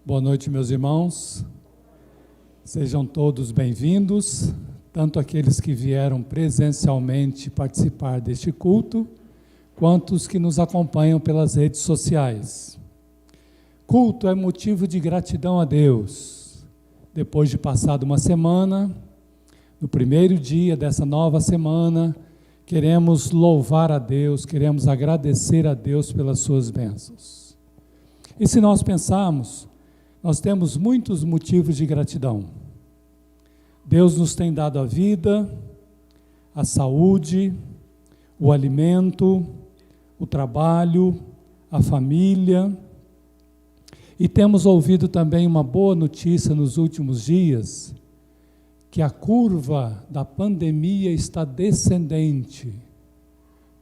Boa noite, meus irmãos. Sejam todos bem-vindos, tanto aqueles que vieram presencialmente participar deste culto, quanto os que nos acompanham pelas redes sociais. Culto é motivo de gratidão a Deus. Depois de passada uma semana, no primeiro dia dessa nova semana, queremos louvar a Deus, queremos agradecer a Deus pelas suas bênçãos. E se nós pensarmos, nós temos muitos motivos de gratidão. Deus nos tem dado a vida, a saúde, o alimento, o trabalho, a família. E temos ouvido também uma boa notícia nos últimos dias, que a curva da pandemia está descendente,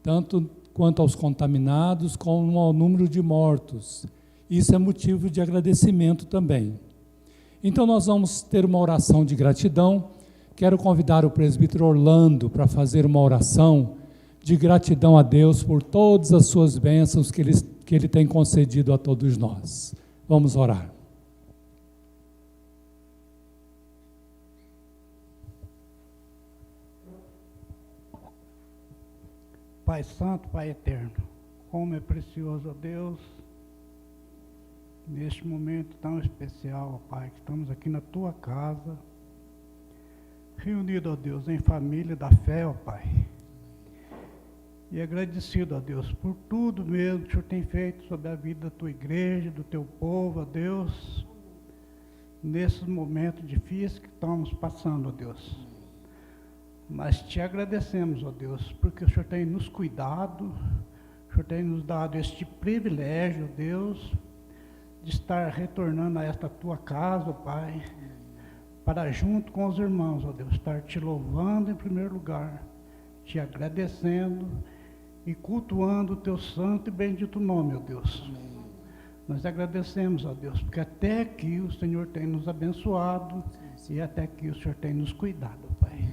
tanto quanto aos contaminados, como ao número de mortos. Isso é motivo de agradecimento também. Então nós vamos ter uma oração de gratidão. Quero convidar o presbítero Orlando para fazer uma oração de gratidão a Deus por todas as suas bênçãos que Ele tem concedido a todos nós. Vamos orar. Pai Santo, Pai Eterno, como é precioso, ó Deus, neste momento tão especial, ó Pai, que estamos aqui na Tua casa, reunidos, ó Deus, em família da fé, ó Pai, e agradecido, ó Deus, por tudo mesmo que o Senhor tem feito sobre a vida da Tua igreja, do Teu povo, ó Deus, nesses momentos difíceis que estamos passando, ó Deus. Mas te agradecemos, ó Deus, porque o Senhor tem nos cuidado, o Senhor tem nos dado este privilégio, ó Deus, de estar retornando a esta Tua casa, ó Pai, para junto com os irmãos, ó Deus, estar te louvando em primeiro lugar, te agradecendo e cultuando o Teu santo e bendito nome, ó Deus. Amém. Nós agradecemos, ó Deus, porque até aqui o Senhor tem nos abençoado e até aqui o Senhor tem nos cuidado, ó Pai.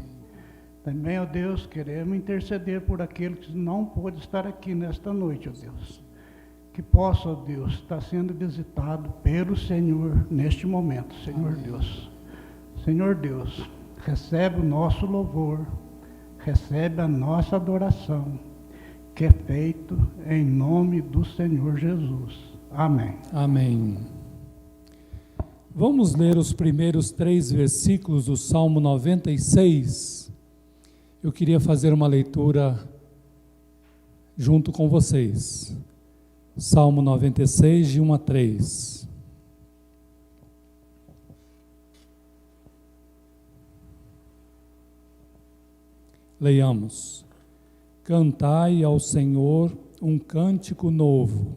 Também, ó Deus, queremos interceder por aquele que não pôde estar aqui nesta noite, ó Deus. Que possa, ó Deus, estar sendo visitado pelo Senhor neste momento, Senhor. Amém. Deus. Senhor Deus, recebe o nosso louvor, recebe a nossa adoração, que é feito em nome do Senhor Jesus. Amém. Amém. Vamos ler os primeiros 3 versículos do Salmo 96. Eu queria fazer uma leitura junto com vocês. Salmo 96, de 1 a 3. Leiamos. Cantai ao Senhor um cântico novo.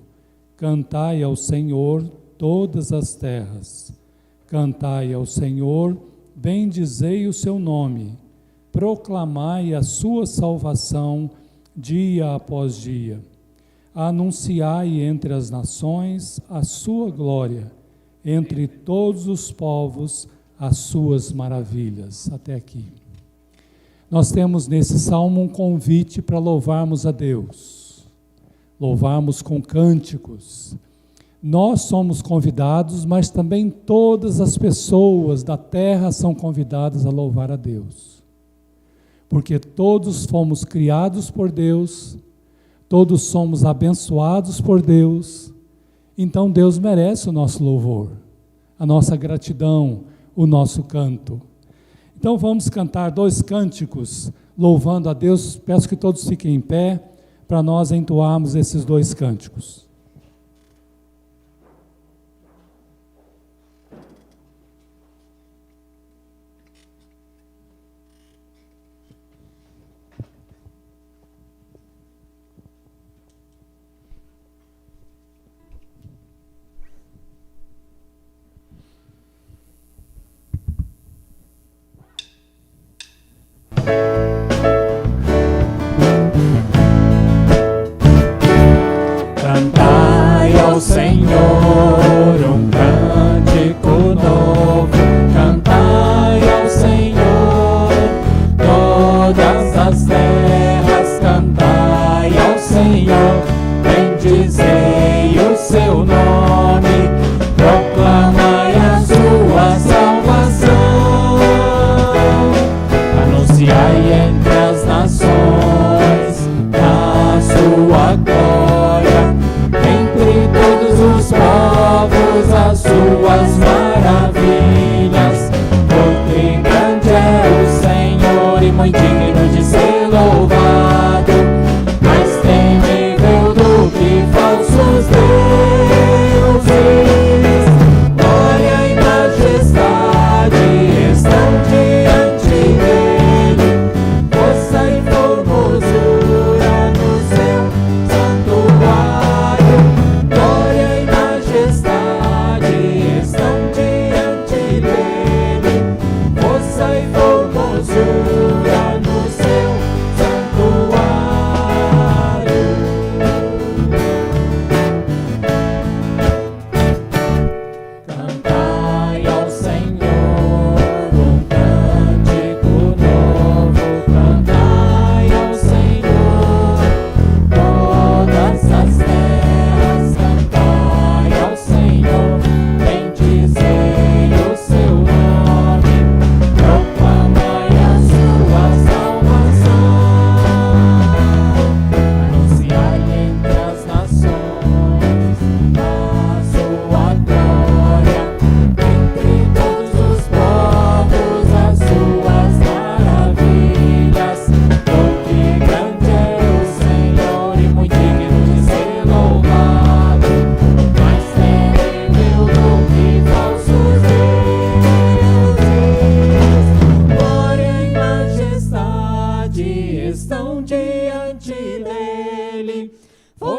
Cantai ao Senhor todas as terras. Cantai ao Senhor, bendizei o seu nome. Proclamai a sua salvação dia após dia. Anunciai entre as nações a sua glória, entre todos os povos as suas maravilhas. Até aqui. Nós temos nesse salmo um convite para louvarmos a Deus, louvarmos com cânticos. Nós somos convidados, mas também todas as pessoas da terra são convidadas a louvar a Deus. Porque todos fomos criados por Deus, todos somos abençoados por Deus, então Deus merece o nosso louvor, a nossa gratidão, o nosso canto. Então vamos cantar 2 cânticos, louvando a Deus. Peço que todos fiquem em pé, para nós entoarmos esses 2 cânticos. Cantar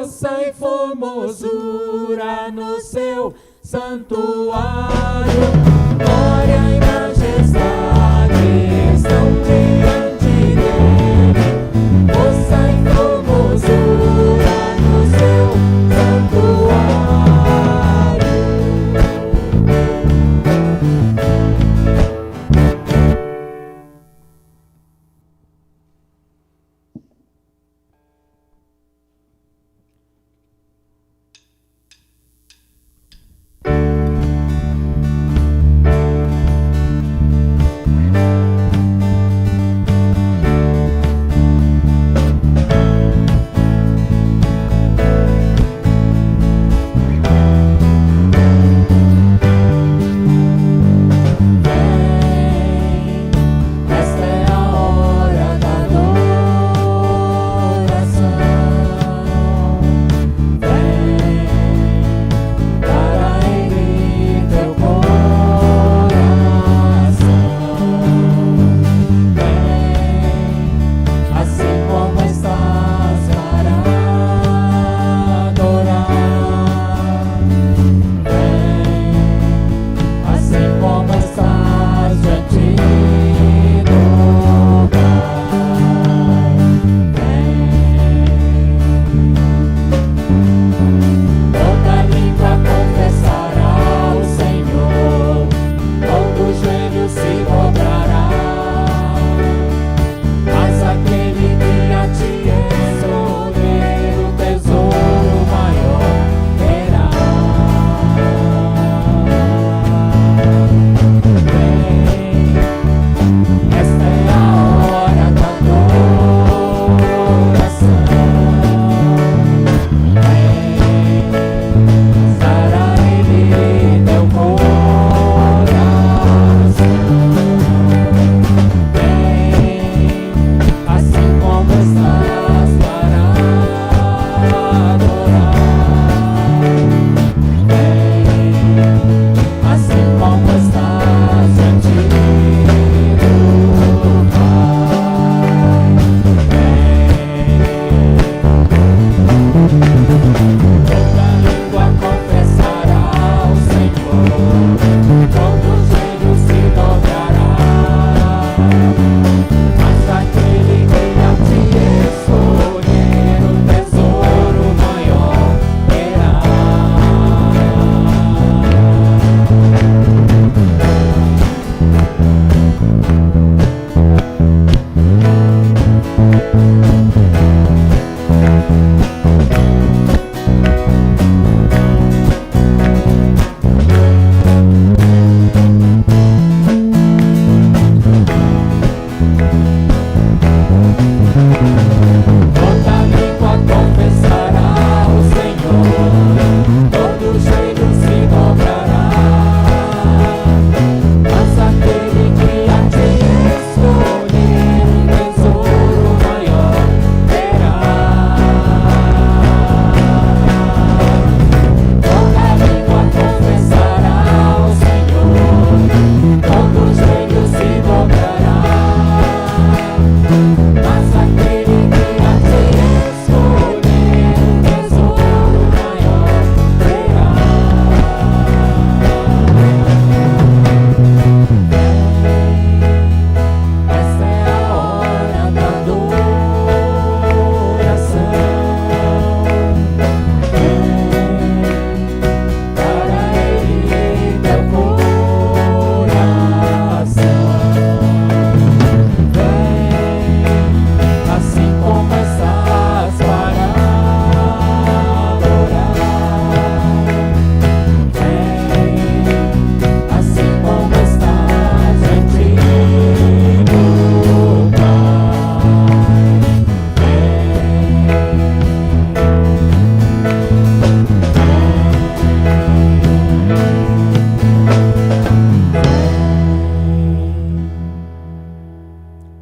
força e formosura no seu santuário. Glória e majestade estão diante dele. Força e formosura no seu santuário.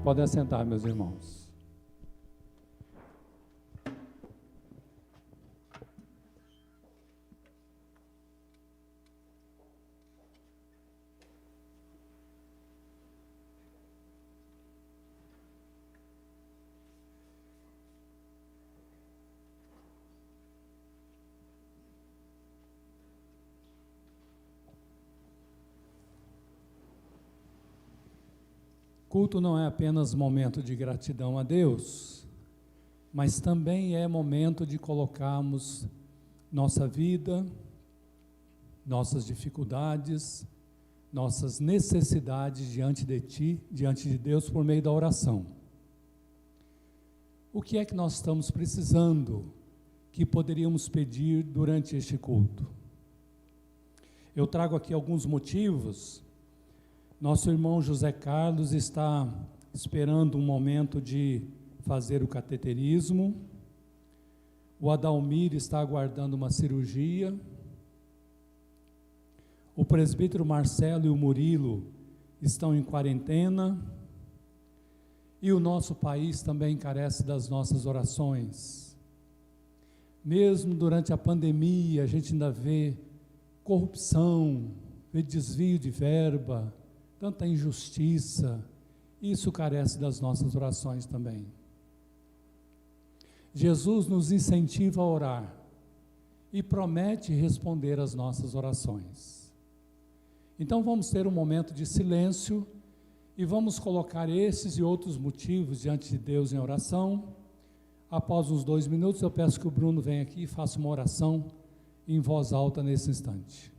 Podem assentar, meus irmãos. Culto não é apenas momento de gratidão a Deus, mas também é momento de colocarmos nossa vida, nossas dificuldades, nossas necessidades diante de Ti, diante de Deus, por meio da oração. O que é que nós estamos precisando que poderíamos pedir durante este culto? Eu trago aqui alguns motivos. Nosso irmão José Carlos está esperando um momento de fazer o cateterismo. O Adalmir está aguardando uma cirurgia. O presbítero Marcelo e o Murilo estão em quarentena. E o nosso país também carece das nossas orações. Mesmo durante a pandemia, a gente ainda vê corrupção, vê desvio de verba, tanta injustiça. Isso carece das nossas orações também. Jesus nos incentiva a orar e promete responder às nossas orações. Então vamos ter um momento de silêncio e vamos colocar esses e outros motivos diante de Deus em oração. Após uns 2 minutos, eu peço que o Bruno venha aqui e faça uma oração em voz alta nesse instante.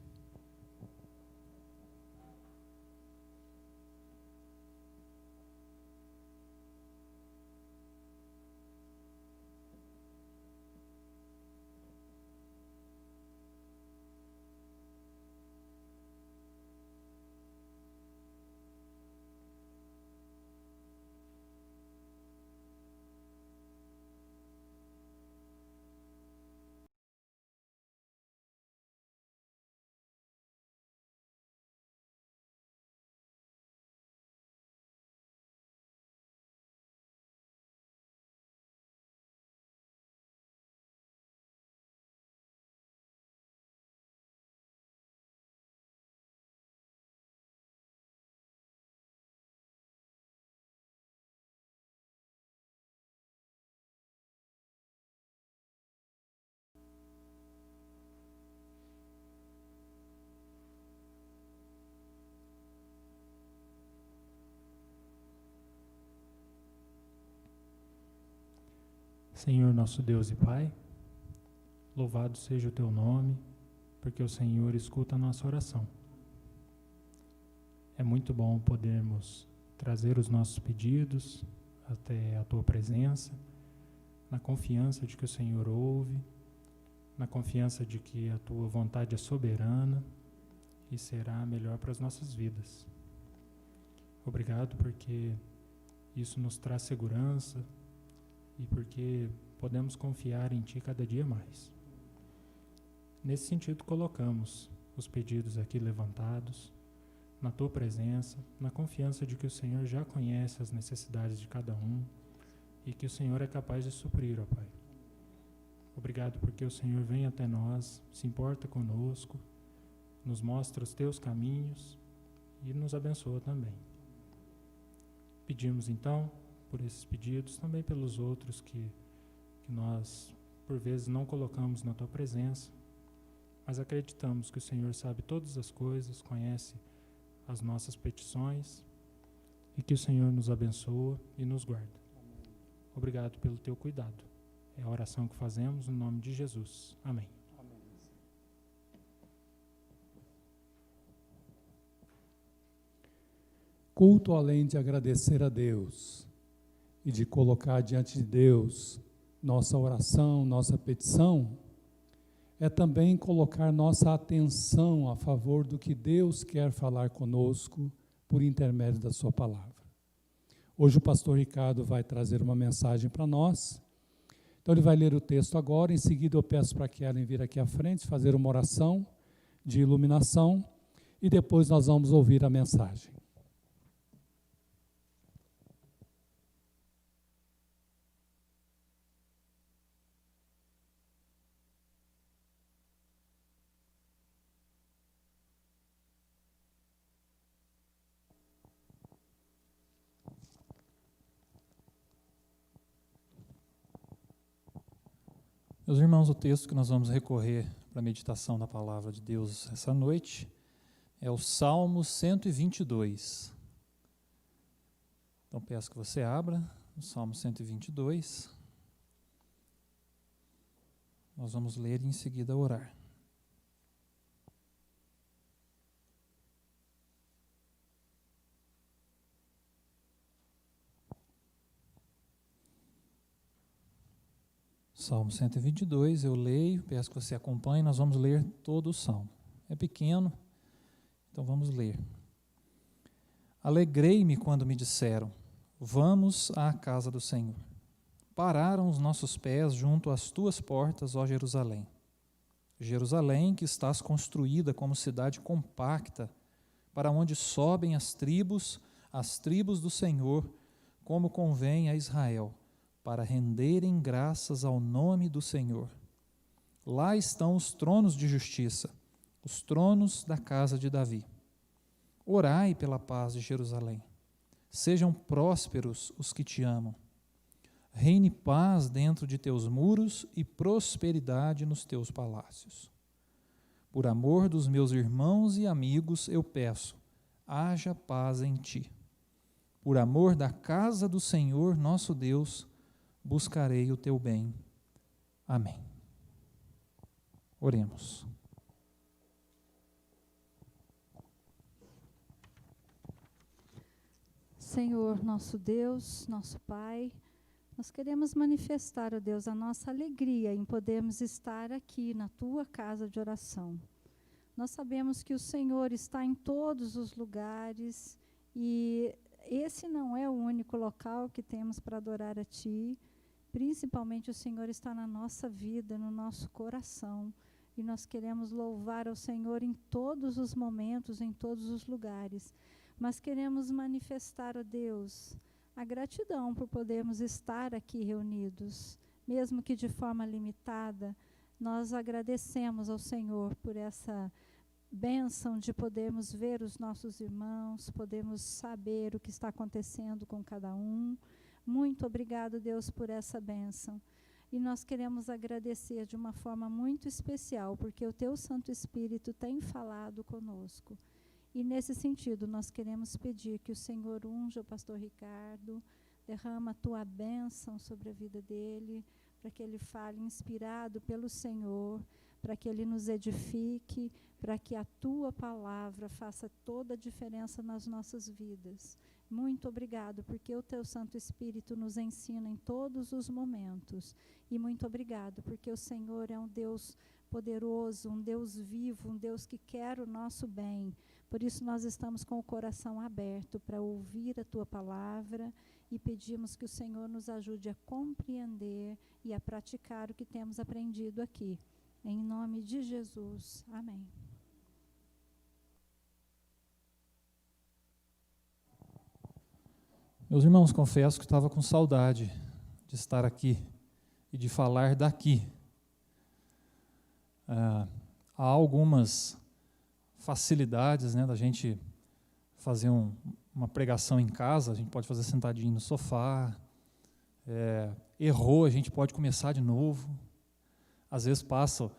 Senhor nosso Deus e Pai, louvado seja o Teu nome, porque o Senhor escuta a nossa oração. É muito bom podermos trazer os nossos pedidos até a Tua presença, na confiança de que o Senhor ouve, na confiança de que a Tua vontade é soberana e será melhor para as nossas vidas. Obrigado porque isso nos traz segurança, e porque podemos confiar em Ti cada dia mais. Nesse sentido, colocamos os pedidos aqui levantados, na Tua presença, na confiança de que o Senhor já conhece as necessidades de cada um e que o Senhor é capaz de suprir, ó Pai. Obrigado porque o Senhor vem até nós, se importa conosco, nos mostra os Teus caminhos e nos abençoa também. Pedimos então por esses pedidos, também pelos outros que nós, por vezes, não colocamos na Tua presença, mas acreditamos que o Senhor sabe todas as coisas, conhece as nossas petições e que o Senhor nos abençoa e nos guarda. Obrigado pelo Teu cuidado. É a oração que fazemos no nome de Jesus. Amém. Culto, além de agradecer a Deus e de colocar diante de Deus nossa oração, nossa petição, é também colocar nossa atenção a favor do que Deus quer falar conosco por intermédio da sua palavra. Hoje o pastor Ricardo vai trazer uma mensagem para nós, então ele vai ler o texto agora, em seguida eu peço para que Ellen vir aqui à frente, fazer uma oração de iluminação, e depois nós vamos ouvir a mensagem. Meus irmãos, o texto que nós vamos recorrer para a meditação da palavra de Deus essa noite é o Salmo 122. Então peço que você abra o Salmo 122. Nós vamos ler e em seguida orar. Salmo 122, eu leio, peço que você acompanhe, nós vamos ler todo o Salmo. É pequeno, então vamos ler. Alegrei-me quando me disseram, vamos à casa do Senhor. Pararam os nossos pés junto às tuas portas, ó Jerusalém. Jerusalém, que estás construída como cidade compacta, para onde sobem as tribos do Senhor, como convém a Israel, para renderem graças ao nome do Senhor. Lá estão os tronos de justiça, os tronos da casa de Davi. Orai pela paz de Jerusalém. Sejam prósperos os que te amam. Reine paz dentro de teus muros e prosperidade nos teus palácios. Por amor dos meus irmãos e amigos, eu peço, haja paz em ti. Por amor da casa do Senhor, nosso Deus, buscarei o teu bem. Amém. Oremos. Senhor, nosso Deus, nosso Pai, nós queremos manifestar, ó Deus, a nossa alegria em podermos estar aqui na Tua casa de oração. Nós sabemos que o Senhor está em todos os lugares e esse não é o único local que temos para adorar a Ti. Principalmente o Senhor está na nossa vida, no nosso coração. E nós queremos louvar ao Senhor em todos os momentos, em todos os lugares. Mas queremos manifestar, ó Deus, a gratidão por podermos estar aqui reunidos. Mesmo que de forma limitada, nós agradecemos ao Senhor por essa bênção de podermos ver os nossos irmãos, podermos saber o que está acontecendo com cada um. Muito obrigado, Deus, por essa bênção. E nós queremos agradecer de uma forma muito especial, porque o Teu Santo Espírito tem falado conosco. E nesse sentido, nós queremos pedir que o Senhor unja o pastor Ricardo, derrama a Tua bênção sobre a vida dele, para que ele fale inspirado pelo Senhor, para que ele nos edifique, para que a Tua palavra faça toda a diferença nas nossas vidas. Muito obrigado, porque o Teu Santo Espírito nos ensina em todos os momentos. E muito obrigado, porque o Senhor é um Deus poderoso, um Deus vivo, um Deus que quer o nosso bem. Por isso nós estamos com o coração aberto para ouvir a Tua palavra e pedimos que o Senhor nos ajude a compreender e a praticar o que temos aprendido aqui. Em nome de Jesus. Amém. Meus irmãos, confesso que estava com saudade de estar aqui e de falar daqui. Há algumas facilidades, né, da gente fazer uma pregação em casa, a gente pode fazer sentadinho no sofá, errou, a gente pode começar de novo. Às vezes passa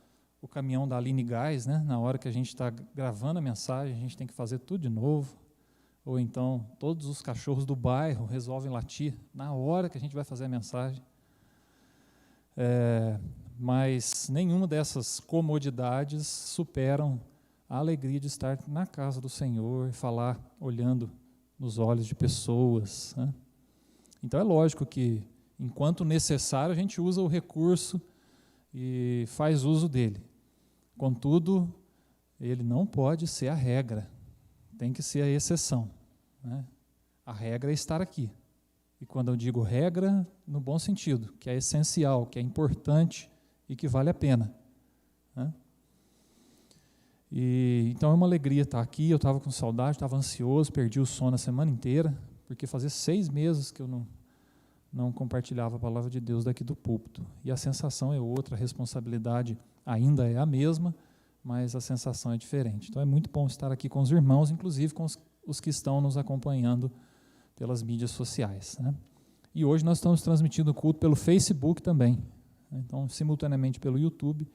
o caminhão da Aline Gás, né, na hora que a gente está gravando a mensagem, a gente tem que fazer tudo de novo. Ou então, todos os cachorros do bairro resolvem latir na hora que a gente vai fazer a mensagem. Mas nenhuma dessas comodidades superam a alegria de estar na casa do Senhor e falar olhando nos olhos de pessoas, né? Então é lógico que, enquanto necessário, a gente usa o recurso e faz uso dele. Contudo, ele não pode ser a regra. Tem que ser a exceção, né? A regra é estar aqui. E quando eu digo regra, no bom sentido, que é essencial, que é importante e que vale a pena, né? E então é uma alegria estar aqui. Eu estava com saudade, estava ansioso, perdi o sono a semana inteira, porque fazia 6 meses que eu não compartilhava a palavra de Deus daqui do púlpito. E a sensação é outra, a responsabilidade ainda é a mesma, mas a sensação é diferente. Então é muito bom estar aqui com os irmãos, inclusive com os que estão nos acompanhando pelas mídias sociais, né? E hoje nós estamos transmitindo o culto pelo Facebook também, né? Então simultaneamente pelo YouTube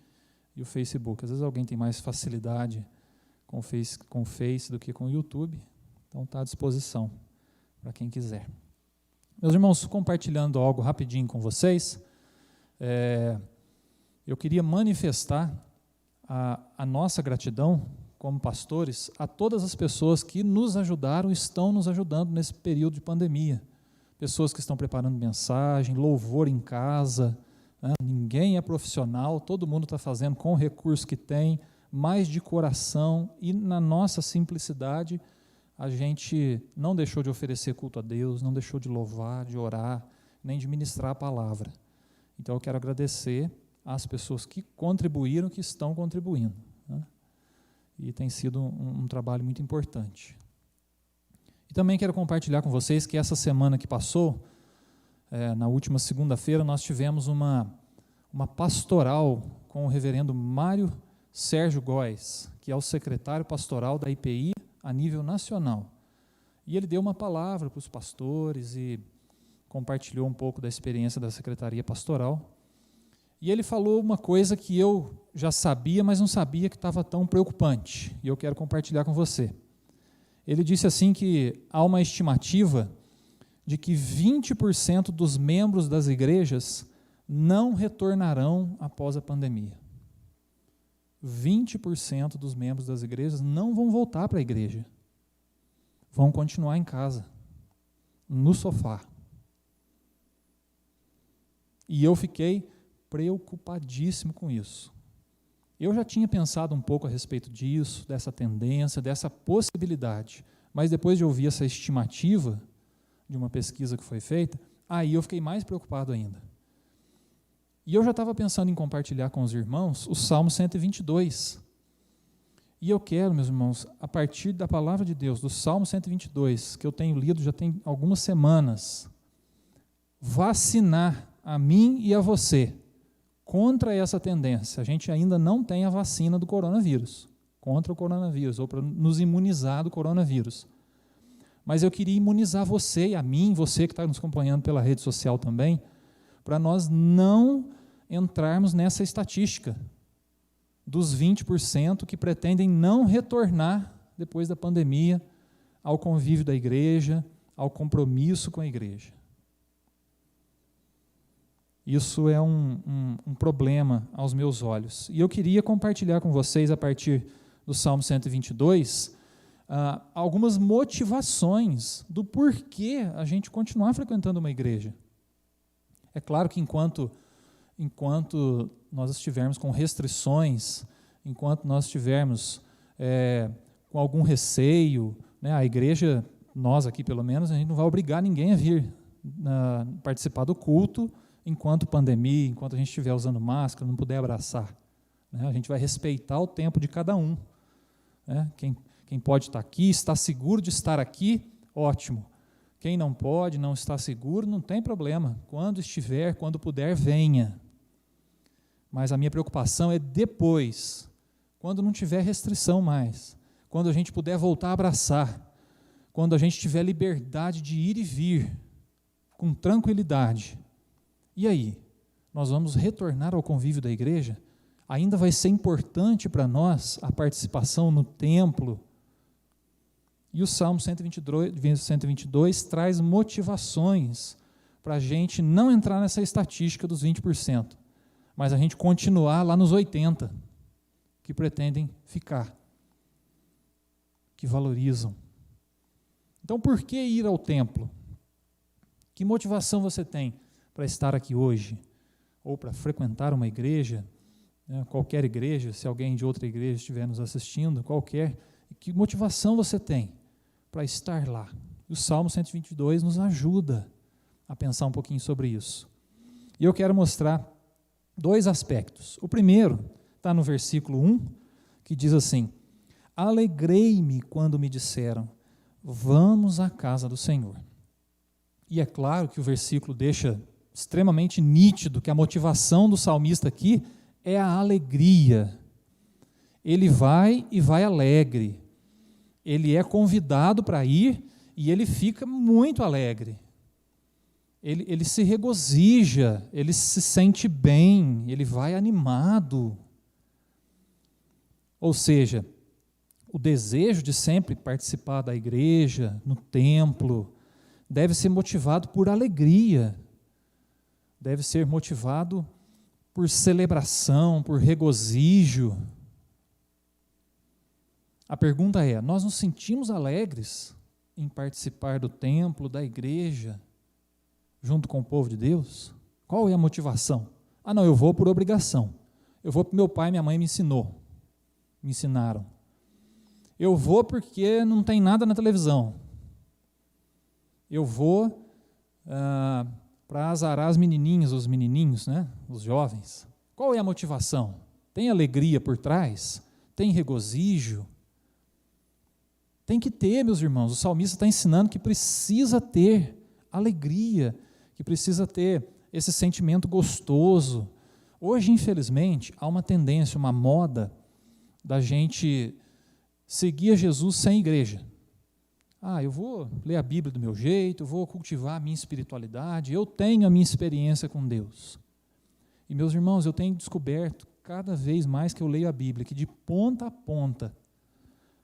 e o Facebook. Às vezes alguém tem mais facilidade com o Face do que com o YouTube, então está à disposição para quem quiser. Meus irmãos, compartilhando algo rapidinho com vocês, eu queria manifestar a nossa gratidão como pastores a todas as pessoas que nos ajudaram, estão nos ajudando nesse período de pandemia. Pessoas que estão preparando mensagem, louvor em casa, né? Ninguém é profissional, todo mundo está fazendo com o recurso que tem, mais de coração, e na nossa simplicidade, a gente não deixou de oferecer culto a Deus, não deixou de louvar, de orar, nem de ministrar a palavra. Então eu quero agradecer às pessoas que contribuíram, que estão contribuindo, né? E tem sido um trabalho muito importante. E também quero compartilhar com vocês que essa semana que passou, na última segunda-feira, nós tivemos uma pastoral com o reverendo Mário Sérgio Góes, que é o secretário pastoral da IPI a nível nacional. E ele deu uma palavra para os pastores e compartilhou um pouco da experiência da secretaria pastoral. E ele falou uma coisa que eu já sabia, mas não sabia que estava tão preocupante, e eu quero compartilhar com você. Ele disse assim que há uma estimativa de que 20% dos membros das igrejas não retornarão após a pandemia. 20% dos membros das igrejas não vão voltar para a igreja. Vão continuar em casa, no sofá. E eu fiquei preocupadíssimo com isso. Eu já tinha pensado um pouco a respeito disso, dessa tendência, dessa possibilidade, mas depois de ouvir essa estimativa de uma pesquisa que foi feita, aí eu fiquei mais preocupado ainda. E eu já estava pensando em compartilhar com os irmãos o Salmo 122. E eu quero, meus irmãos, a partir da palavra de Deus, do Salmo 122, que eu tenho lido já tem algumas semanas, vacinar a mim e a você contra essa tendência. A gente ainda não tem a vacina do coronavírus, contra o coronavírus, ou para nos imunizar do coronavírus. Mas eu queria imunizar você e a mim, você que está nos acompanhando pela rede social também, para nós não entrarmos nessa estatística dos 20% que pretendem não retornar depois da pandemia ao convívio da igreja, ao compromisso com a igreja. Isso é um problema aos meus olhos. E eu queria compartilhar com vocês, a partir do Salmo 122, algumas motivações do porquê a gente continuar frequentando uma igreja. É claro que enquanto nós estivermos com restrições, enquanto nós estivermos com algum receio, né, a igreja, nós aqui pelo menos, a gente não vai obrigar ninguém a vir participar do culto, enquanto pandemia, enquanto a gente estiver usando máscara, não puder abraçar, né? A gente vai respeitar o tempo de cada um, né? Quem pode estar aqui, está seguro de estar aqui, ótimo. Quem não pode, não está seguro, não tem problema. Quando estiver, quando puder, venha. Mas a minha preocupação é depois, quando não tiver restrição mais, quando a gente puder voltar a abraçar, quando a gente tiver liberdade de ir e vir, com tranquilidade. E aí, nós vamos retornar ao convívio da igreja? Ainda vai ser importante para nós a participação no templo. E o Salmo 122 traz motivações para a gente não entrar nessa estatística dos 20%, mas a gente continuar lá nos 80%, que pretendem ficar, que valorizam. Então, por que ir ao templo? Que motivação você tem para estar aqui hoje, ou para frequentar uma igreja, né, qualquer igreja, se alguém de outra igreja estiver nos assistindo, qualquer, que motivação você tem para estar lá? O Salmo 122 nos ajuda a pensar um pouquinho sobre isso. E eu quero mostrar dois aspectos. O primeiro está no versículo 1, que diz assim: alegrei-me quando me disseram, vamos à casa do Senhor. E é claro que o versículo deixa extremamente nítido que a motivação do salmista aqui é a alegria. Ele vai e vai alegre. Ele é convidado para ir e ele fica muito alegre. Ele se regozija, ele se sente bem, ele vai animado. Ou seja, o desejo de sempre participar da igreja, no templo, deve ser motivado por alegria, deve ser motivado por celebração, por regozijo. A pergunta é: nós nos sentimos alegres em participar do templo, da igreja, junto com o povo de Deus? Qual é a motivação? Ah, não, eu vou por obrigação. Eu vou porque meu pai e minha mãe me ensinaram. Eu vou porque não tem nada na televisão. Eu vou para azarar as menininhas, os menininhos, né? Os jovens. Qual é a motivação? Tem alegria por trás? Tem regozijo? Tem que ter, meus irmãos. O salmista está ensinando que precisa ter alegria, que precisa ter esse sentimento gostoso. Hoje, infelizmente, há uma tendência, uma moda da gente seguir a Jesus sem igreja. Ah, eu vou ler a Bíblia do meu jeito, eu vou cultivar a minha espiritualidade, eu tenho a minha experiência com Deus. E, meus irmãos, eu tenho descoberto, cada vez mais que eu leio a Bíblia, que de ponta a ponta,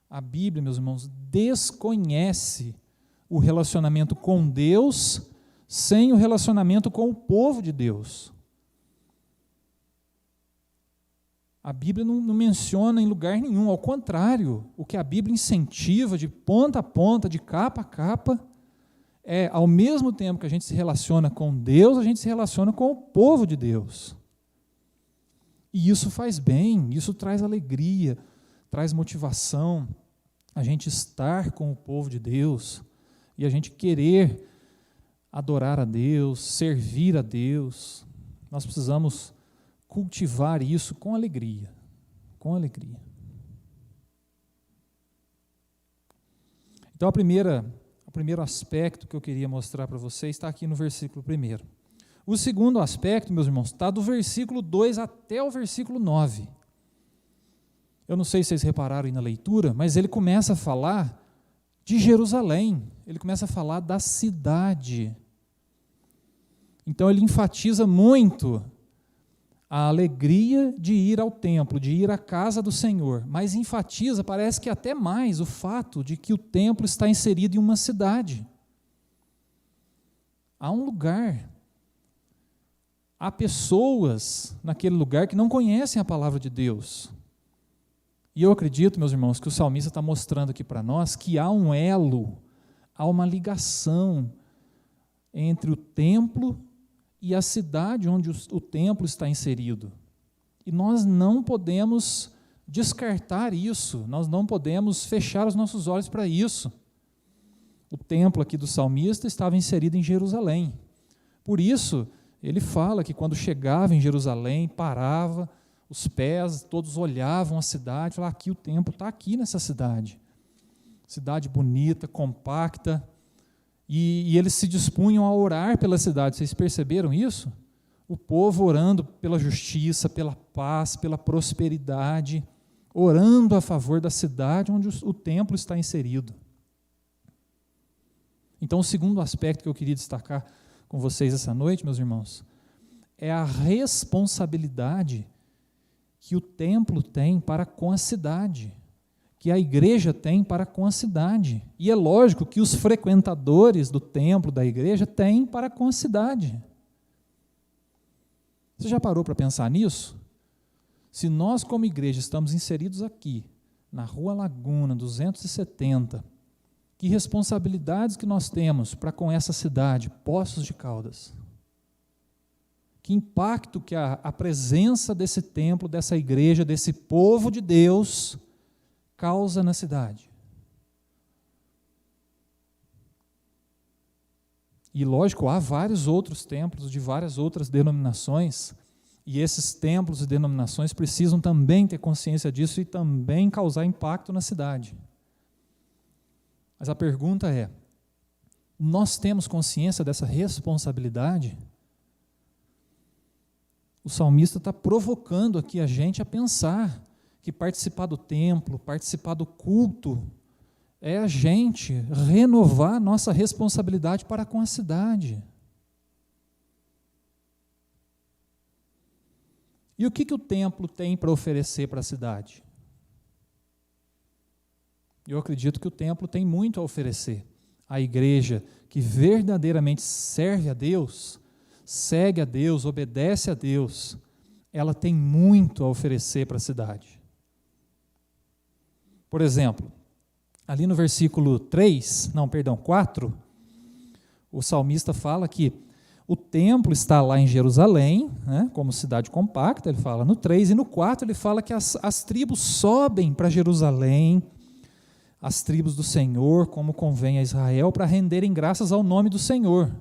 a Bíblia, meus irmãos, desconhece o relacionamento com Deus sem o relacionamento com o povo de Deus. A Bíblia não menciona em lugar nenhum, ao contrário, o que a Bíblia incentiva de ponta a ponta, de capa a capa, é, ao mesmo tempo que a gente se relaciona com Deus, a gente se relaciona com o povo de Deus. E isso faz bem, isso traz alegria, traz motivação, a gente estar com o povo de Deus e a gente querer adorar a Deus, servir a Deus. Nós precisamos cultivar isso com alegria, com alegria. Então, o primeiro aspecto que eu queria mostrar para vocês está aqui no versículo 1. O segundo aspecto, meus irmãos, está do versículo 2 até o versículo 9. Eu não sei se vocês repararam aí na leitura, mas ele começa a falar de Jerusalém, ele começa a falar da cidade. Então, ele enfatiza muito a alegria de ir ao templo, de ir à casa do Senhor, mas enfatiza, parece que até mais, o fato de que o templo está inserido em uma cidade. Há um lugar, há pessoas naquele lugar que não conhecem a palavra de Deus. E eu acredito, meus irmãos, que o salmista está mostrando aqui para nós que há um elo, há uma ligação entre o templo e a cidade onde o templo está inserido. E nós não podemos descartar isso, nós não podemos fechar os nossos olhos para isso. O templo aqui do salmista estava inserido em Jerusalém. Por isso, ele fala que quando chegava em Jerusalém, parava, os pés, todos olhavam a cidade, falavam, aqui o templo está aqui nessa cidade. Cidade bonita, compacta, e eles se dispunham a orar pela cidade. Vocês perceberam isso? O povo orando pela justiça, pela paz, pela prosperidade, orando a favor da cidade onde o templo está inserido. Então, o segundo aspecto que eu queria destacar com vocês essa noite, meus irmãos, é a responsabilidade que o templo tem para com a cidade, que a igreja tem para com a cidade. E é lógico que os frequentadores do templo, da igreja, têm para com a cidade. Você já parou para pensar nisso? Se nós, como igreja, estamos inseridos aqui, na Rua Laguna, 270, que responsabilidades que nós temos para com essa cidade, Poços de Caldas? Que impacto que a presença desse templo, dessa igreja, desse povo de Deus causa na cidade? E lógico, há vários outros templos de várias outras denominações, e esses templos e denominações precisam também ter consciência disso e também causar impacto na cidade. Mas a pergunta é, nós temos consciência dessa responsabilidade? O salmista está provocando aqui a gente a pensar que participar do templo, participar do culto, é a gente renovar a nossa responsabilidade para com a cidade. E o que o templo tem para oferecer para a cidade? Eu acredito que o templo tem muito a oferecer. a igreja que verdadeiramente serve a Deus, segue a Deus, obedece a Deus, ela tem muito a oferecer para a cidade. Por exemplo, ali no versículo 4, o salmista fala que o templo está lá em Jerusalém, né, como cidade compacta, ele fala no 3, e no 4 ele fala que as tribos sobem para Jerusalém, as tribos do Senhor, como convém a Israel, para renderem graças ao nome do Senhor.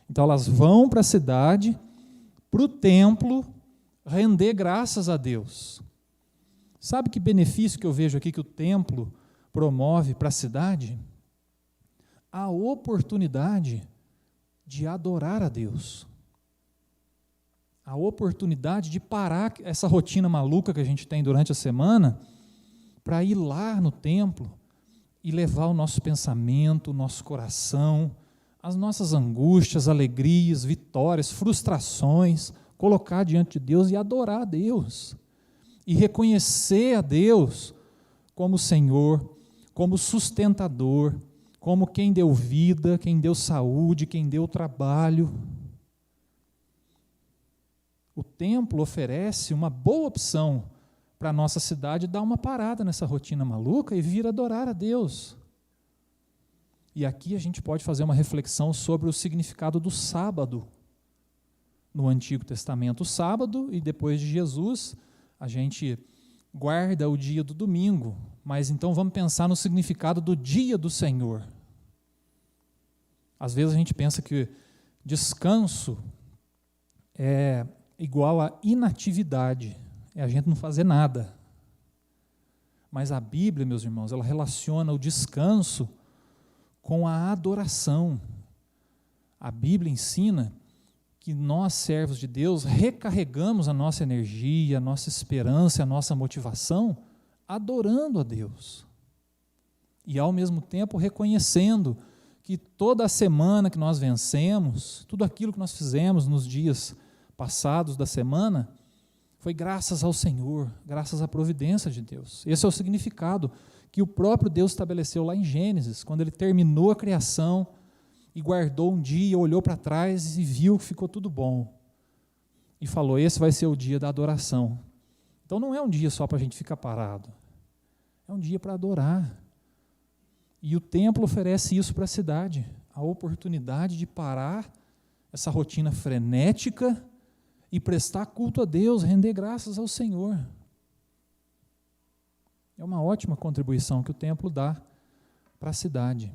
Então elas vão para a cidade, para o templo, render graças a Deus. Sabe que benefício que eu vejo aqui que o templo promove para a cidade? A oportunidade de adorar a Deus. A oportunidade de parar essa rotina maluca que a gente tem durante a semana para ir lá no templo e levar o nosso pensamento, o nosso coração, as nossas angústias, alegrias, vitórias, frustrações, colocar diante de Deus e adorar a Deus. E reconhecer a Deus como Senhor, como sustentador, como quem deu vida, quem deu saúde, quem deu trabalho. O templo oferece uma boa opção para a nossa cidade dar uma parada nessa rotina maluca e vir adorar a Deus. E aqui a gente pode fazer uma reflexão sobre o significado do sábado. No Antigo Testamento, o sábado, e depois de Jesus, a gente guarda o dia do domingo, mas então vamos pensar no significado do dia do Senhor. Às vezes a gente pensa que descanso é igual a inatividade, é a gente não fazer nada. Mas a Bíblia, meus irmãos, ela relaciona o descanso com a adoração. A Bíblia ensina que nós, servos de Deus, recarregamos a nossa energia, a nossa esperança, a nossa motivação, adorando a Deus. E, ao mesmo tempo, reconhecendo que toda a semana que nós vencemos, tudo aquilo que nós fizemos nos dias passados da semana, foi graças ao Senhor, graças à providência de Deus. Esse é o significado que o próprio Deus estabeleceu lá em Gênesis, quando Ele terminou a criação e guardou um dia, olhou para trás e viu que ficou tudo bom. E falou, esse vai ser o dia da adoração. Então não é um dia só para a gente ficar parado, é um dia para adorar. E o templo oferece isso para a cidade, a oportunidade de parar essa rotina frenética e prestar culto a Deus, render graças ao Senhor. É uma ótima contribuição que o templo dá para a cidade.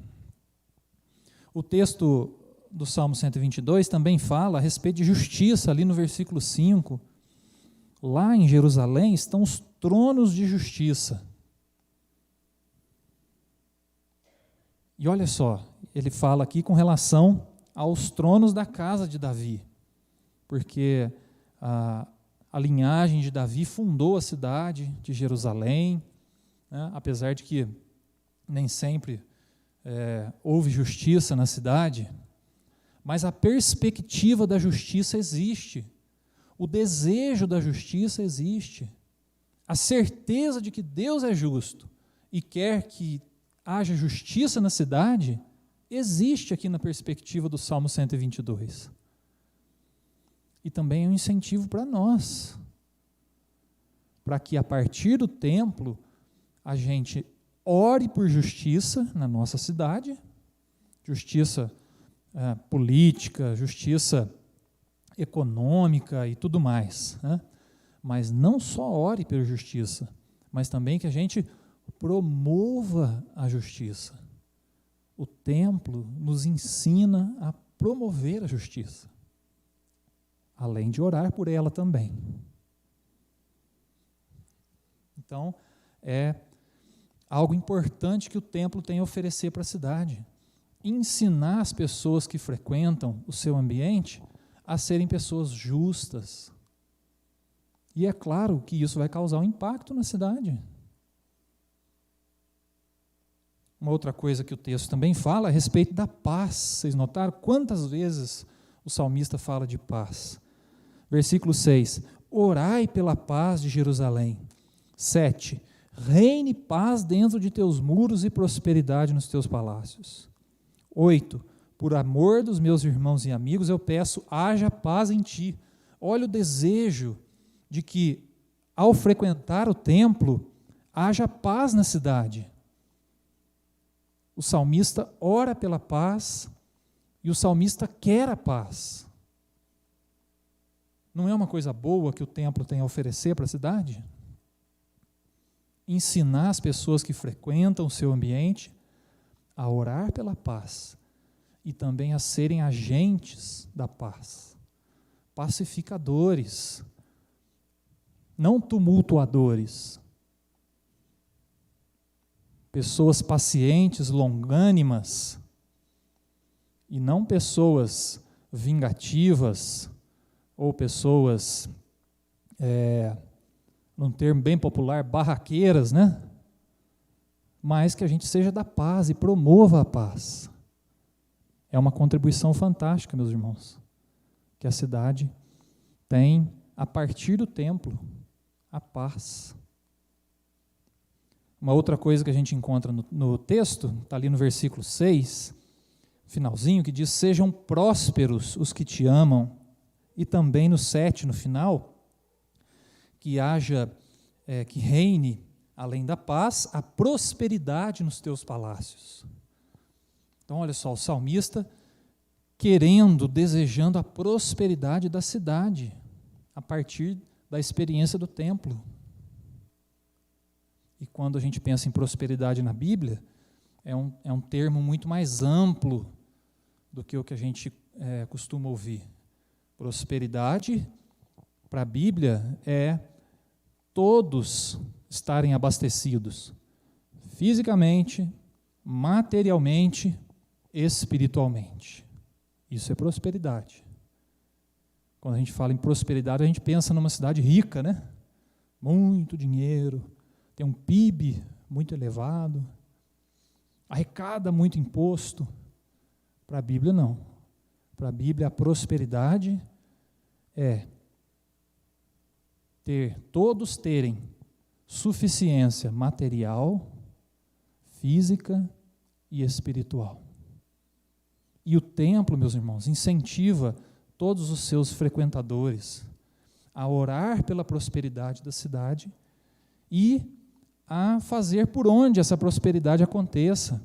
O texto do Salmo 122 também fala a respeito de justiça, ali no versículo 5. Lá em Jerusalém estão os tronos de justiça. E olha só, ele fala aqui com relação aos tronos da casa de Davi, porque a linhagem de Davi fundou a cidade de Jerusalém, né, apesar de que nem sempre houve justiça na cidade, mas a perspectiva da justiça existe, o desejo da justiça existe, a certeza de que Deus é justo e quer que haja justiça na cidade, existe aqui na perspectiva do Salmo 122. E também é um incentivo para nós, para que a partir do templo a gente ore por justiça na nossa cidade, justiça política, justiça econômica e tudo mais, né? Mas não só ore pela justiça, mas também que a gente promova a justiça. O templo nos ensina a promover a justiça, além de orar por ela também. Então, é algo importante que o templo tem a oferecer para a cidade. Ensinar as pessoas que frequentam o seu ambiente a serem pessoas justas. E é claro que isso vai causar um impacto na cidade. Uma outra coisa que o texto também fala é a respeito da paz. Vocês notaram quantas vezes o salmista fala de paz? Versículo 6. Orai pela paz de Jerusalém. 7. Reine paz dentro de teus muros e prosperidade nos teus palácios. 8. Por amor dos meus irmãos e amigos, eu peço, haja paz em ti. Olha o desejo de que, ao frequentar o templo, haja paz na cidade. O salmista ora pela paz e o salmista quer a paz. Não é uma coisa boa que o templo tem a oferecer para a cidade? Ensinar as pessoas que frequentam o seu ambiente a orar pela paz e também a serem agentes da paz, pacificadores, não tumultuadores, pessoas pacientes, longânimas, e não pessoas vingativas ou pessoas, num termo bem popular, barraqueiras, né? Mas que a gente seja da paz e promova a paz. É uma contribuição fantástica, meus irmãos, que a cidade tem a partir do templo, a paz. Uma outra coisa que a gente encontra no texto, está ali no versículo 6, finalzinho, que diz, sejam prósperos os que te amam, e também no 7, no final, que haja, que reine, além da paz, a prosperidade nos teus palácios. Então, olha só, o salmista querendo, desejando a prosperidade da cidade, a partir da experiência do templo. E quando a gente pensa em prosperidade na Bíblia, é um termo muito mais amplo do que o que a gente costuma ouvir. Prosperidade, para a Bíblia, é todos estarem abastecidos, fisicamente, materialmente, espiritualmente. Isso é prosperidade. Quando a gente fala em prosperidade, a gente pensa numa cidade rica, né? Muito dinheiro, tem um PIB muito elevado, arrecada muito imposto. Para a Bíblia, não. Para a Bíblia, a prosperidade é todos terem suficiência material, física e espiritual. E o templo, meus irmãos, incentiva todos os seus frequentadores a orar pela prosperidade da cidade e a fazer por onde essa prosperidade aconteça,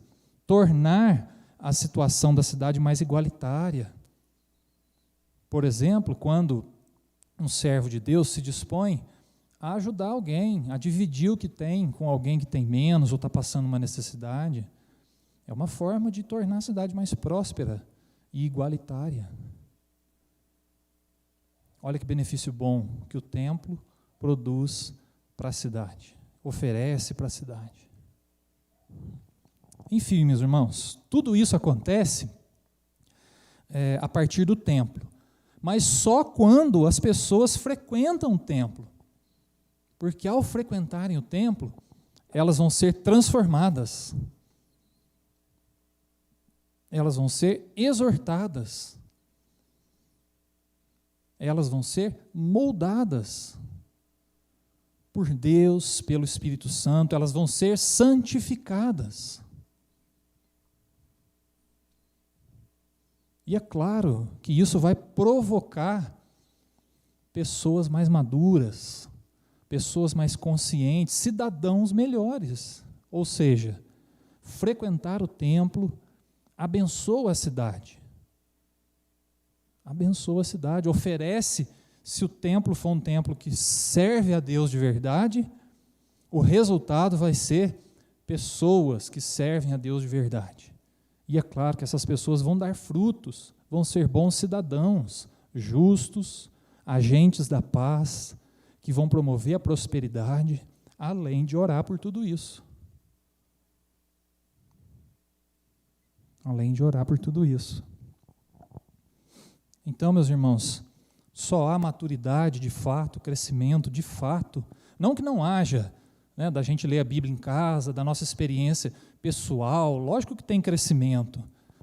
tornar a situação da cidade mais igualitária. Por exemplo, quando um servo de Deus se dispõe a ajudar alguém, a dividir o que tem com alguém que tem menos ou está passando uma necessidade, é uma forma de tornar a cidade mais próspera e igualitária. Olha que benefício bom que o templo produz para a cidade, oferece para a cidade. Enfim, meus irmãos, tudo isso acontece a partir do templo, mas só quando as pessoas frequentam o templo, porque ao frequentarem o templo, elas vão ser transformadas, elas vão ser exortadas, elas vão ser moldadas por Deus, pelo Espírito Santo, elas vão ser santificadas. E é claro que isso vai provocar pessoas mais maduras, pessoas mais conscientes, cidadãos melhores. Ou seja, frequentar o templo abençoa a cidade. Abençoa a cidade, oferece, se o templo for um templo que serve a Deus de verdade, o resultado vai ser pessoas que servem a Deus de verdade. E é claro que essas pessoas vão dar frutos, vão ser bons cidadãos, justos, agentes da paz, que vão promover a prosperidade, além de orar por tudo isso. Além de orar por tudo isso. Então, meus irmãos, só há maturidade de fato, crescimento de fato, não que não haja, né, da gente ler a Bíblia em casa, da nossa experiência pessoal, lógico que tem crescimento,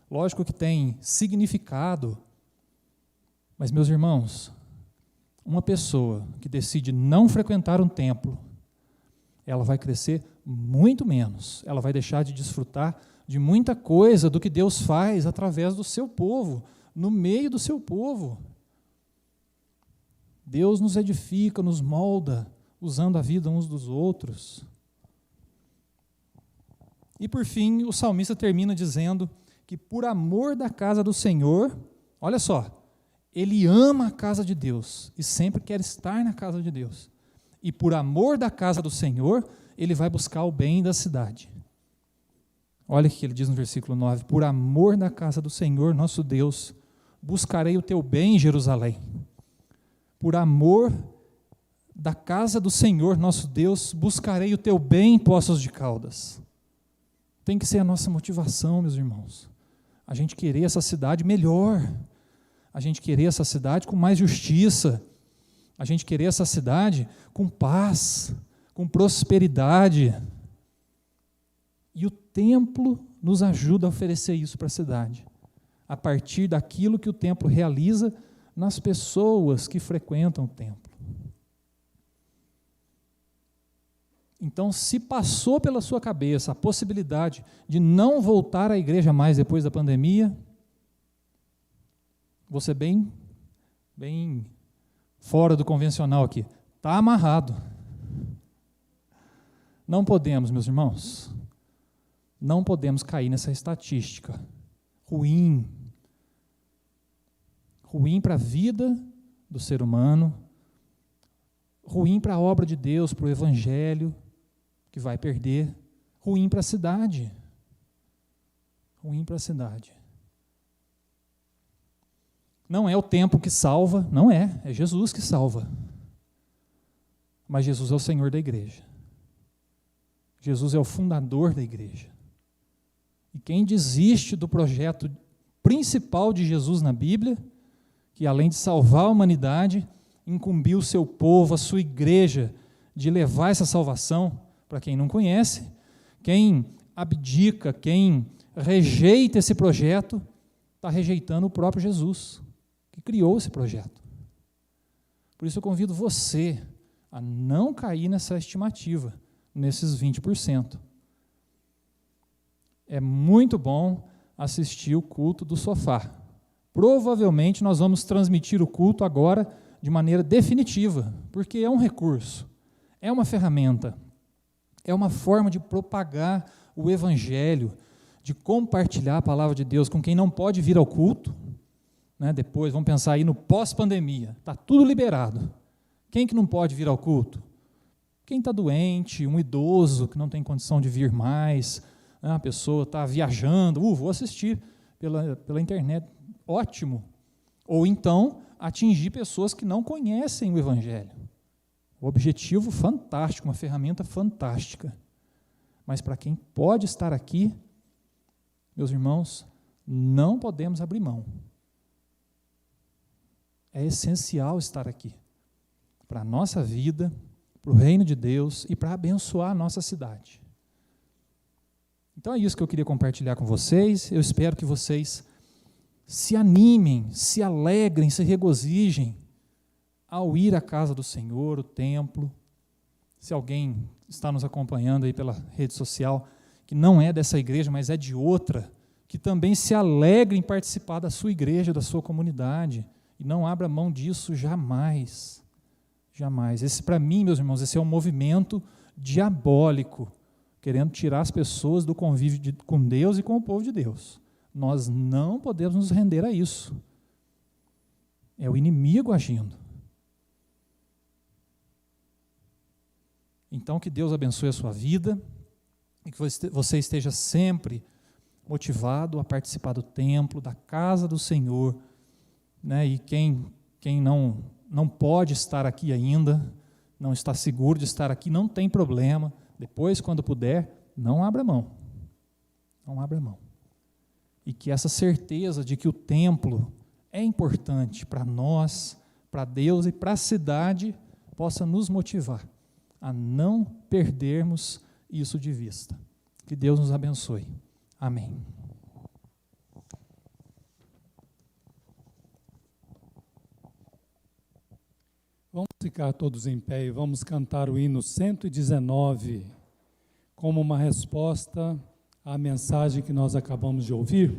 lógico que tem significado, mas, meus irmãos, uma pessoa que decide não frequentar um templo, ela vai crescer muito menos, ela vai deixar de desfrutar de muita coisa do que Deus faz através do seu povo, no meio do seu povo. Deus nos edifica, nos molda, usando a vida uns dos outros. E por fim, o salmista termina dizendo que por amor da casa do Senhor, olha só, ele ama a casa de Deus e sempre quer estar na casa de Deus. E por amor da casa do Senhor, ele vai buscar o bem da cidade. Olha o que ele diz no versículo 9: por amor da casa do Senhor, nosso Deus, buscarei o teu bem, Jerusalém. Por amor da casa do Senhor, nosso Deus, buscarei o teu bem, Poços de Caldas. Tem que ser a nossa motivação, meus irmãos. A gente querer essa cidade melhor. A gente querer essa cidade com mais justiça. A gente querer essa cidade com paz, com prosperidade. E o templo nos ajuda a oferecer isso para a cidade, a partir daquilo que o templo realiza nas pessoas que frequentam o templo. Então, se passou pela sua cabeça a possibilidade de não voltar à igreja mais depois da pandemia, vou ser bem fora do convencional aqui, está amarrado. Não podemos, meus irmãos, não podemos cair nessa estatística ruim para a vida do ser humano, ruim para a obra de Deus, para o evangelho, que vai perder, ruim para a cidade. Ruim para a cidade. Não é o tempo que salva, não é Jesus que salva. Mas Jesus é o Senhor da igreja. Jesus é o fundador da igreja. E quem desiste do projeto principal de Jesus na Bíblia, que além de salvar a humanidade, incumbiu o seu povo, a sua igreja, de levar essa salvação para quem não conhece, quem abdica, quem rejeita esse projeto, está rejeitando o próprio Jesus, que criou esse projeto. Por isso eu convido você a não cair nessa estimativa, nesses 20%. É muito bom assistir o culto do sofá. Provavelmente nós vamos transmitir o culto agora de maneira definitiva, porque é um recurso, é uma ferramenta, é uma forma de propagar o evangelho, de compartilhar a palavra de Deus com quem não pode vir ao culto, né? Depois, vamos pensar aí no pós-pandemia, está tudo liberado. Quem que não pode vir ao culto? Quem está doente, um idoso que não tem condição de vir mais, né? A pessoa está viajando, vou assistir pela internet, ótimo. Ou então, atingir pessoas que não conhecem o evangelho. O objetivo fantástico, uma ferramenta fantástica. Mas para quem pode estar aqui, meus irmãos, não podemos abrir mão. É essencial estar aqui. Para a nossa vida, para o reino de Deus e para abençoar a nossa cidade. Então é isso que eu queria compartilhar com vocês. Eu espero que vocês se animem, se alegrem, se regozijem ao ir à casa do Senhor, o templo. Se alguém está nos acompanhando aí pela rede social, que não é dessa igreja, mas é de outra, que também se alegre em participar da sua igreja, da sua comunidade, e não abra mão disso jamais, jamais. Esse, para mim, meus irmãos, esse é um movimento diabólico, querendo tirar as pessoas do convívio com Deus e com o povo de Deus. Nós não podemos nos render a isso. É o inimigo agindo. Então, que Deus abençoe a sua vida e que você esteja sempre motivado a participar do templo, da casa do Senhor, né? E quem não pode estar aqui ainda, não está seguro de estar aqui, não tem problema. Depois, quando puder, não abra mão. Não abra mão. E que essa certeza de que o templo é importante para nós, para Deus e para a cidade, possa nos motivar a não perdermos isso de vista. Que Deus nos abençoe. Amém. Vamos ficar todos em pé e vamos cantar o hino 119 como uma resposta a mensagem que nós acabamos de ouvir?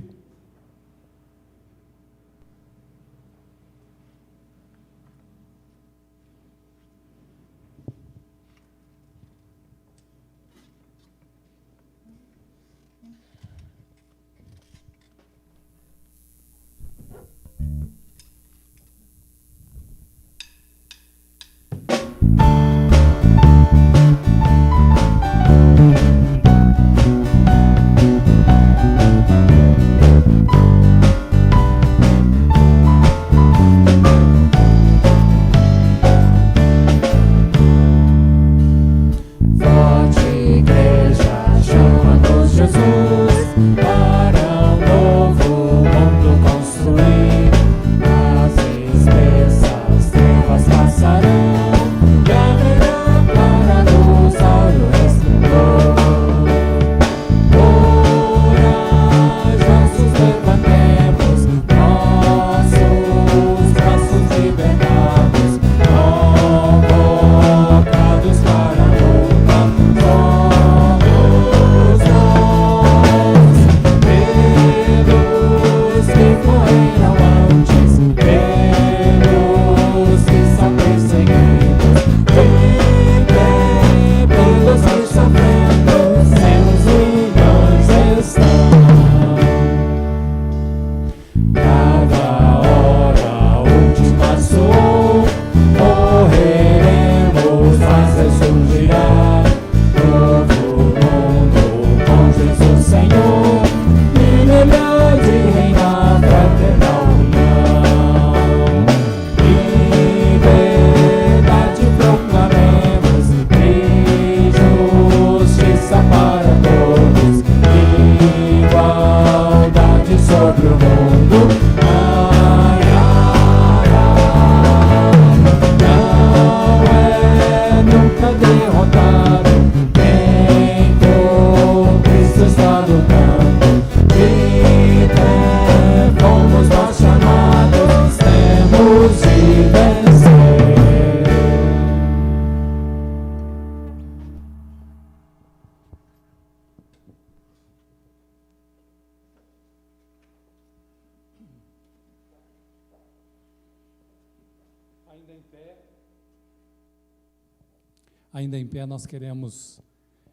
Ainda em pé, nós queremos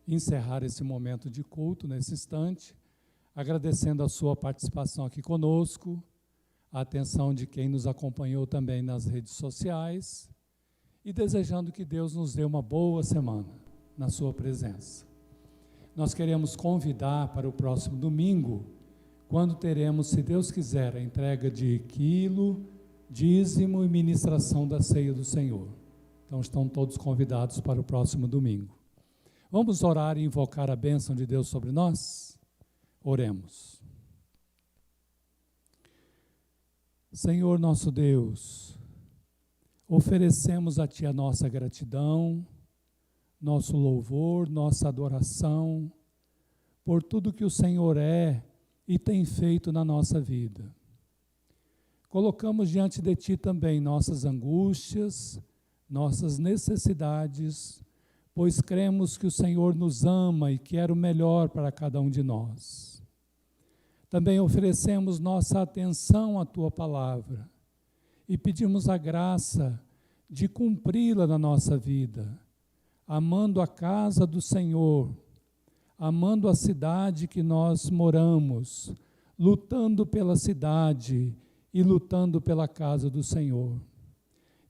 encerrar esse momento de culto, nesse instante, agradecendo a sua participação aqui conosco, a atenção de quem nos acompanhou também nas redes sociais e desejando que Deus nos dê uma boa semana na sua presença. Nós queremos convidar para o próximo domingo, quando teremos, se Deus quiser, a entrega de quilo, dízimo e ministração da ceia do Senhor. Então estão todos convidados para o próximo domingo. Vamos orar e invocar a bênção de Deus sobre nós? Oremos. Senhor nosso Deus, oferecemos a Ti a nossa gratidão, nosso louvor, nossa adoração, por tudo que o Senhor é e tem feito na nossa vida. Colocamos diante de Ti também nossas angústias, nossas necessidades, pois cremos que o Senhor nos ama e quer o melhor para cada um de nós. Também oferecemos nossa atenção à Tua palavra e pedimos a graça de cumpri-la na nossa vida, amando a casa do Senhor, amando a cidade que nós moramos, lutando pela cidade e lutando pela casa do Senhor.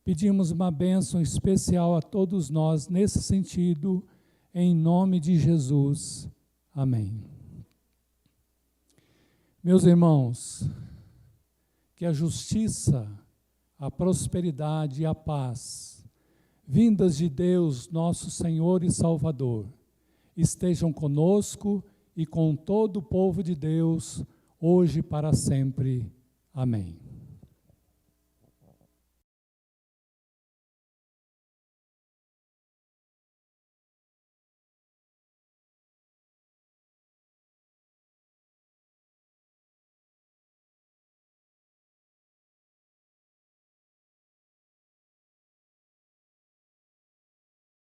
Pedimos uma bênção especial a todos nós nesse sentido, em nome de Jesus. Amém. Meus irmãos, que a justiça, a prosperidade e a paz, vindas de Deus, nosso Senhor e Salvador, estejam conosco e com todo o povo de Deus, hoje e para sempre. Amém.